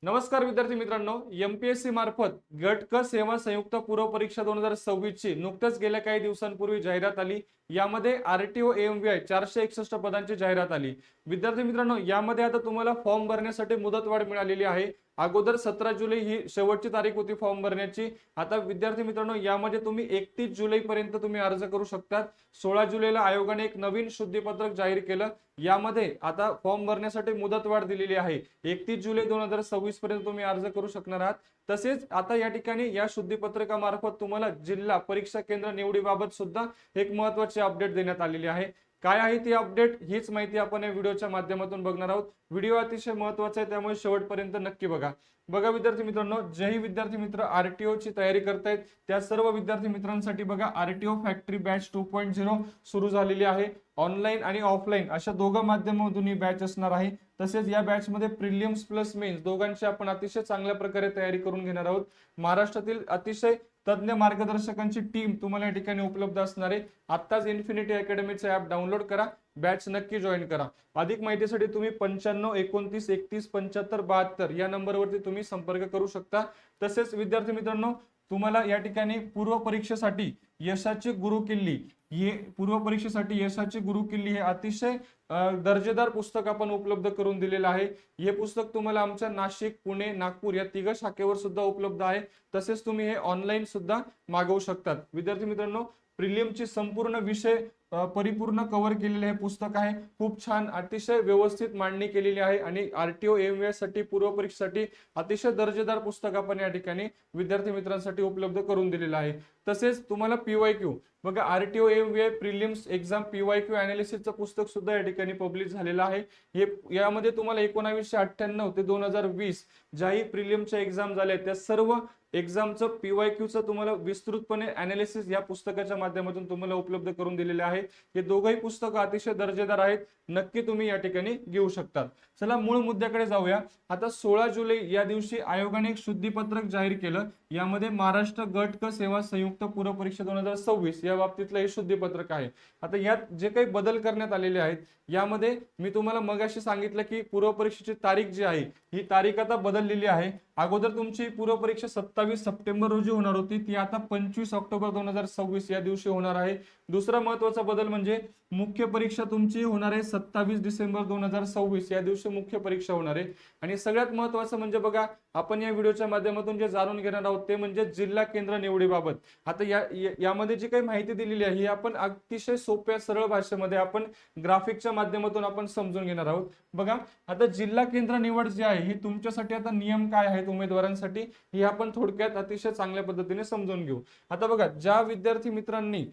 नमस्कार विद्यार्थी मित्रांनो, एमपीएससी मार्फत गट क सेवा संयुक्त पूर्व परीक्षा 2026 ची नुकत्याच गेल्या काही दिवसांपूर्वी जाहिरात आली। यामध्ये आरटीओ एमव्हीआय 461 पदांची जाहिरात आली। विद्यार्थी मित्रांनो, यामध्ये आता तुम्हाला फॉर्म भरण्यासाठी मुदतवाढ मिळालेली आहे। अगोदर 17 जुलै ही शेवटची तारीख होती फॉर्म भरण्याची। आता विद्यार्थी मित्रांनो, यामध्ये तुम्ही 31 जुलै पर्यंत तुम्ही अर्ज करू शकता। 16 जुलैला आयोगाने एक नवीन शुद्धीपत्रक जाहीर केलं। यामध्ये आता फॉर्म भरण्यासाठी मुदतवाढ दिलेली आहे। 31 जुलै 2026 पर्यंत तुम्ही अर्ज करू शकणार आहात। तसेच आता या ठिकाणी या शुद्धीपत्रकामार्फत तुम्हाला जिल्हा परीक्षा केंद्र निवडीबाबत सुद्धा एक महत्त्वाची अपडेट देण्यात आलेली आहे। काय आहे ती अपडेट, हीच माहिती आपण या व्हिडिओच्या माध्यमातून बघणार आहोत। व्हिडिओ अतिशय महत्त्वाचा आहे, त्यामुळे शेवटपर्यंत नक्की बघा। बघा विद्यार्थी मित्रांनो, जेही विद्यार्थी मित्र आरटीओ ची तयारी करतायत त्या सर्व विद्यार्थी मित्रांसाठी बघा आरटीओ फॅक्टरी बॅच 2.0 सुरू झालेली आहे। ऑनलाईन आणि ऑफलाईन अशा दोघा माध्यमातून ही बॅच असणार आहे। तसेच या बॅच मध्ये प्रिलिम्स प्लस मेन्स दोघांची आपण अतिशय चांगल्या प्रकारे तयारी करून घेणार आहोत। महाराष्ट्रातील अतिशय तज्ञ मार्गदर्शकांची टीम तुम्हाला या ठिकाणी उपलब्ध असणार आहे। आत्ताच इन्फिनिटी अकॅडमीचे ॲप डाउनलोड करा, बॅच नक्की जॉईन करा। अधिक माहितीसाठी तुम्ही 95 29 31 75 72 या नंबरवरती तुम्ही संपर्क करू शकता। तसेच विद्यार्थी मित्रांनो, तुम्हाला या ठिकाणी पूर्व परीक्षेसाठी यशाची गुरुकिल्ली हे अतिशय दर्जेदार पुस्तक आपण उपलब्ध करून दिलेलं आहे। हे पुस्तक तुम्हाला आमच्या नाशिक, पुणे, नागपूर या तिघ शाखेवर सुद्धा उपलब्ध आहे। तसेच तुम्ही हे ऑनलाईन सुद्धा मागवू शकतात। विद्यार्थी मित्रांनो, प्रिलिमची संपूर्ण विषय परिपूर्ण कव्हर केलेले हे पुस्तक आहे। खूप छान अतिशय व्यवस्थित मांडणी केलेली आहे आणि आरटीओ एमव्हीआय साठी पूर्व परीक्षेसाठी अतिशय दर्जेदार पुस्तक आपण या ठिकाणी विद्यार्थी मित्रांसाठी उपलब्ध करून दिलेलं आहे। तसेच तुम्हाला पीवायक्यू बघा, आरटीओ एमव्हीआय प्रिलिम्स एक्झाम पीवायक्यू अनालिसिसचं पुस्तक सुद्धा या ठिकाणी पब्लिश झालेलं आहे। हे यामध्ये तुम्हाला 1998 ते 2020 ज्याही प्रिलिमच्या एक्झाम झाल्या त्या सर्व एक्झामचं पीवायक्यूचं तुम्हाला विस्तृतपणे अनालिसिस या पुस्तकाच्या माध्यमातून तुम्हाला उपलब्ध करून दिलेले आहे। हे दोघंही पुस्तकं अतिशय दर्जेदार आहेत, नक्की तुम्ही या ठिकाणी घेऊ शकता। चला मूळ मुद्द्याकडे जाऊया। आता 16 जुलै या दिवशी आयोगाने एक शुद्धीपत्रक जाहीर केलं। यामध्ये महाराष्ट्र गट क सेवा संयुक्त पूर्व परीक्षा 2026 या बाबतीतलं हे शुद्धीपत्रक आहे। आता यात जे काही बदल करण्यात आलेले आहेत, यामध्ये मी तुम्हाला मगाशी सांगितलं की पूर्व परीक्षेची तारीख जी आहे ही तारीख आता बदललेली आहे। अगोदर तुमची पूर्व परीक्षा 27 सप्टेंबर रोजी होणार होती, ती आता 25 ऑक्टोबर 2026 या दिवशी होणार आहे। दुसरा महत्त्वाचा बदल म्हणजे मुख्य परीक्षा तुमची होणार आहे 27 डिसेंबर 2026 या दिवशी मुख्य परीक्षा होणार आहे। आणि सगळ्यात महत्त्वाचं म्हणजे बघा, आपण या व्हिडिओच्या माध्यमातून जे जाणून घेणार आहोत ते म्हणजे जिल्हा केंद्र निवडीबाबत। आता यामध्ये जी काही माहिती दिलेली आहे ही आपण अतिशय सोप्या सरळ भाषेमध्ये आपण ग्राफिकच्या माध्यमातून आपण समजून घेणार आहोत। बघा, आता जिल्हा केंद्र निवड जी आहे ही तुमच्यासाठी आता नियम काय आहेत उमेदवारांसाठी हे आपण थोडक्यात अतिशय चांगल्या पद्धतीने समजून घेऊ। आता बघा, ज्या विद्यार्थी मित्रांनी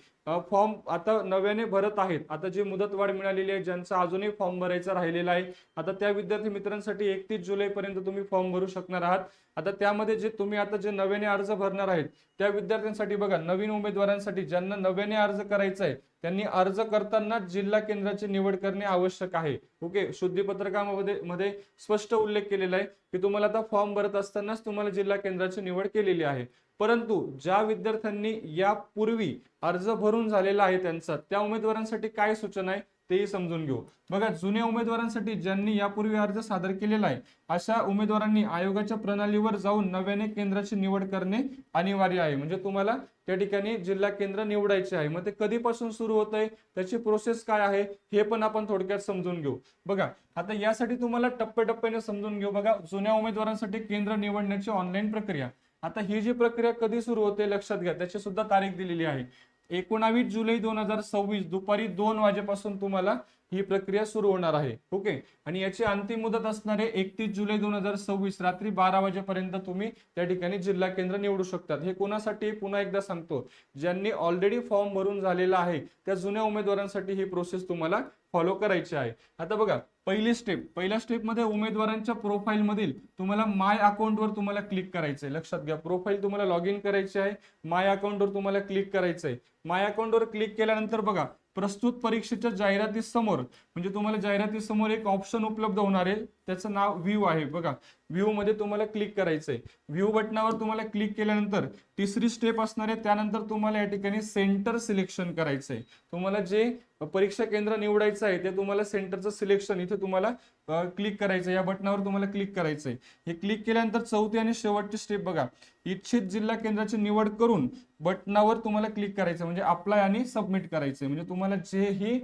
फॉर्म आता नव्याने भरत आहेत, आता जी मुदतवाढ मिळालेली आहे, ज्यांचा अजूनही फॉर्म भरायचा राहिलेला आहे, आता त्या विद्यार्थी मित्रांसाठी 31 जुलै पर्यंत तुम्ही फॉर्म भरू शकणार आहात। आता त्यामध्ये जे तुम्ही आता जे नव्याने अर्ज भरणार आहेत त्या विद्यार्थ्यांसाठी बघा, नवीन उमेदवारांसाठी ज्यांना नव्याने अर्ज करायचा आहे त्यांनी अर्ज करताना जिल्हा केंद्राची निवड करणे आवश्यक आहे। ओके, शुद्धीपत्रकामध्ये स्पष्ट उल्लेख केलेला आहे की तुम्हाला आता फॉर्म भरत असतानाच तुम्हाला जिल्हा केंद्राची निवड केलेली आहे। परंतु ज्या विद्यार्थ्यांनी यापूर्वी अर्ज भरून झालेला आहे त्यांचा, त्या उमेदवारांसाठी काय सूचना आहे तेही समजून घेऊ। बघा, जुन्या उमेदवारांसाठी ज्यांनी यापूर्वी अर्ज सादर केलेला आहे अशा उमेदवारांनी आयोगाच्या प्रणालीवर जाऊन नव्याने केंद्राची निवड करणे अनिवार्य आहे। म्हणजे तुम्हाला त्या ठिकाणी जिल्हा केंद्र निवडायचे आहे। मग ते कधीपासून सुरू होत आहे, त्याची प्रोसेस काय आहे हे पण आपण थोडक्यात समजून घेऊ। बघा, आता यासाठी तुम्हाला टप्प्याटप्प्याने समजून घेऊ। बघा, जुन्या उमेदवारांसाठी केंद्र निवडण्याची ऑनलाईन प्रक्रिया। आता ही जी प्रक्रिया कधी सुरू होते लक्षात घ्या, त्याची सुद्धा तारीख दिलेली आहे। 19 जुलै 2026 दुपारी 2 वाजेपासून तुम्हाला ही प्रक्रिया सुरू होणार आहे। ओके, आणि याची अंतिम मुदत असणार आहे 31 जुलै 2026 रात्री 12 वाजेपर्यंत तुम्ही त्या ठिकाणी जिल्हा केंद्र निवडू शकतात। हे कोणासाठी पुन्हा एकदा सांगतो, ज्यांनी ऑलरेडी फॉर्म भरून झालेला आहे त्या जुन्या उमेदवारांसाठी ही प्रोसेस तुम्हाला फॉलो करायची आहे। आता बघा, पहिल्या स्टेपमध्ये उमेदवारांच्या प्रोफाईल मधील तुम्हाला माय अकाउंटवर तुम्हाला क्लिक करायचंय। लक्षात घ्या, प्रोफाईल तुम्हाला लॉग इन करायचे आहे, माय अकाउंटवर तुम्हाला क्लिक करायचंय। माय अकाउंटवर क्लिक केल्यानंतर बघा, प्रस्तुत परीक्षेच्या जाहिराती समोर म्हणजे तुम्हाला जाहिरातीसमोर एक ऑप्शन उपलब्ध होणार आहे, त्याचं नाव व्ह्यू आहे बघा. व्ह्यू मध्ये तुम्हाला क्लिक करायचंय. व्ह्यू बटनावर तुम्हाला क्लिक केल्यानंतर तिसरी स्टेप असणार आहे, त्यानंतर तुम्हाला या ठिकाणी सेंटर सिलेक्शन करायचंय. तुम्हाला जे परीक्षा केंद्र निवडायचं आहे ते तुम्हाला सेंटरचं सिलेक्शन इथे तुम्हाला क्लिक करायचं, या बटनावर तुम्हाला क्लिक करायचंय. हे क्लिक केल्यानंतर चौथी आणि शेवटची स्टेप बघा, इच्छित जिल्हा केंद्राची निवड करून बटनावर तुम्हाला क्लिक करायचं, म्हणजे अप्लाय आणि सबमिट करायचं. म्हणजे तुम्हाला जेही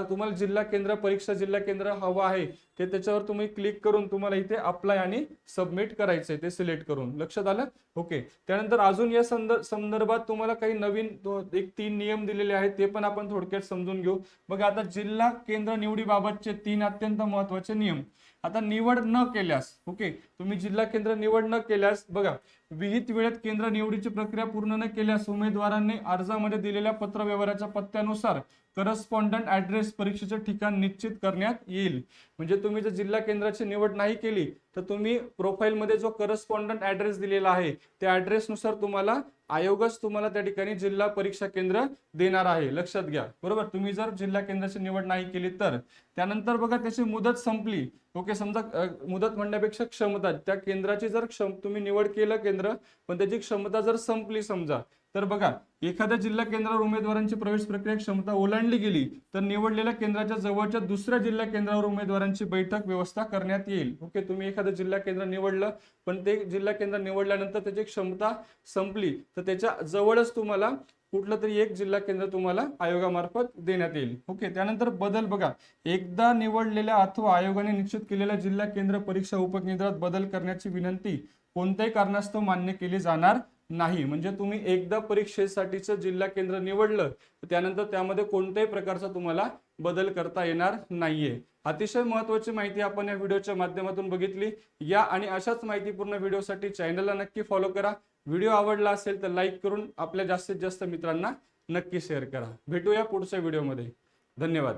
तुम्हाला जिल्हा केंद्र, परीक्षा जिल्हा केंद्र हवं आहे ते त्याच्यावर तुम्ही क्लिक करून तुम्हाला इथे अप्लाय आणि सबमिट करायचंय, ते सिलेक्ट करून. लक्षात आलं? ओके. त्यानंतर अजून या संदर्भात तुम्हाला काही नवीन एक 3 नियम दिलेले आहेत, ते पण आपण थोडक्यात समजून घेऊ. बघा आता जिल्हा केंद्र निवडीबाबतचे 3 अत्यंत महत्वाचे नियम. आता निवड न केल्यास, ओके, तुम्ही जिल्हा केंद्र निवड न केल्यास बघा, विहित वेळेत केंद्र निवडीची प्रक्रिया पूर्ण न केल्यास उमेदवारांनी अर्जामध्ये दिलेल्या पत्रव्यवहाराच्या पत्त्यानुसार करस्पॉन्डंट ऍड्रेस परीक्षेचे ठिकाण निश्चित करण्यात येईल. म्हणजे तुम्ही जर जिल्हा केंद्राची निवड नाही केली तर तुम्ही प्रोफाईल मध्ये जो करस्पॉन्डंट ऍड्रेस दिलेला आहे त्या ऍड्रेस नुसार तुम्हाला आयोगच तुम्हाला त्या ठिकाणी जिल्हा परीक्षा केंद्र देणार आहे. लक्षात घ्या, बरोबर. तुम्ही जर जिल्हा केंद्राची निवड नाही केली तर. त्यानंतर बघा त्याची मुदत संपली, ओके, समजा मुदत म्हणण्यापेक्षा क्षमता, त्या केंद्राची जर तुम्ही निवड केलं केंद्र पण त्याची क्षमता जर संपली समजा, तर बघा एखाद्या जिल्हा केंद्रावर उमेदवारांची प्रवेश प्रक्रिया क्षमता ओलांडली गेली तर निवडलेल्या केंद्राच्या जवळच्या दुसऱ्या जिल्हा केंद्रावर उमेदवारांची बैठक व्यवस्था करण्यात येईल. ओके, तुम्ही एखादं जिल्हा केंद्र निवडलं पण ते जिल्हा केंद्र निवडल्यानंतर त्याची क्षमता संपली तर त्याच्या जवळच तुम्हाला कुठलं तरी एक जिल्हा केंद्र तुम्हाला आयोगामार्फत देण्यात येईल. ओके. त्यानंतर बदल बघा, एकदा निवडलेल्या अथवा आयोगाने निश्चित केलेल्या जिल्हा केंद्र परीक्षा उपकेंद्रात बदल करण्याची विनंती कोणत्याही कारणास्तव मान्य केली जाणार नाही. म्हणजे तुम्ही एकदा परीक्षेसाठीचं जिल्हा केंद्र निवडलं तर त्यानंतर त्यामध्ये कोणत्याही प्रकारचा तुम्हाला बदल करता येणार नाहीये. अतिशय महत्त्वाची माहिती आपण या व्हिडिओच्या माध्यमातून बघितली. या आणि अशाच माहितीपूर्ण व्हिडिओसाठी चॅनलला नक्की फॉलो करा. व्हिडिओ आवडला असेल तर लाईक करून आपल्या जास्तीत जास्त मित्रांना नक्की शेअर करा. भेटूया पुढच्या व्हिडिओमध्ये. धन्यवाद.